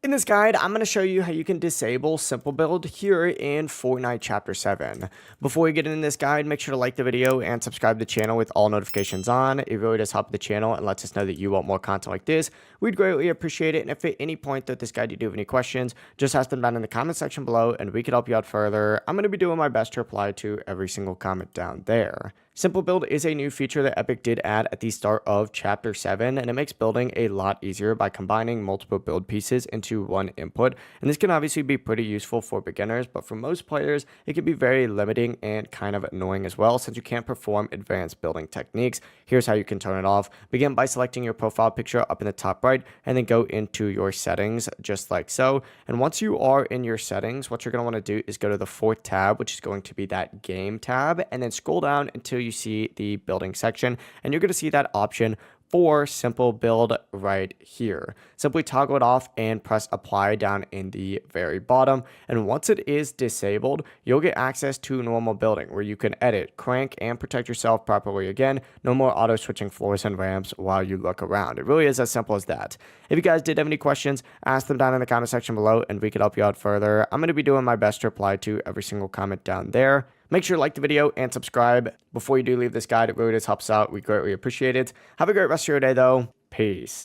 In this guide, I'm going to show you how you can disable simple build here in Fortnite Chapter 7. Before we get into this guide, make sure to like the video and subscribe to the channel with all notifications on. It really does help the channel and lets us know that you want more content like this. We'd greatly appreciate it, and if at any point throughout this guide you do have any questions, just ask them down in the comment section below and we can help you out further. I'm going to be doing my best to reply to every single comment down there. Simple Build is a new feature that Epic did add at the start of Chapter 7, and it makes building a lot easier by combining multiple build pieces into one input. And this can obviously be pretty useful for beginners, but for most players, it can be very limiting and kind of annoying as well, since you can't perform advanced building techniques. Here's how you can turn it off. Begin by selecting your profile picture up in the top right, and then go into your settings, just like so. And once you are in your settings, what you're going to want to do is go to the fourth tab, which is going to be that game tab, and then scroll down until you see the building section, and you're going to see that option for simple build right here. Simply toggle it off and press apply down in the very bottom, and once it is disabled, you'll get access to normal building where you can edit, crank, and protect yourself properly. Again, no more auto switching floors and ramps while you look around. It really is as simple as that. If you guys did have any questions, ask them down in the comment section below and we could help you out further. I'm going to be doing my best to reply to every single comment down there. Make sure to like the video and subscribe before you do leave this guide. It really does help us out. We greatly appreciate it. Have a great rest of your day, though. Peace.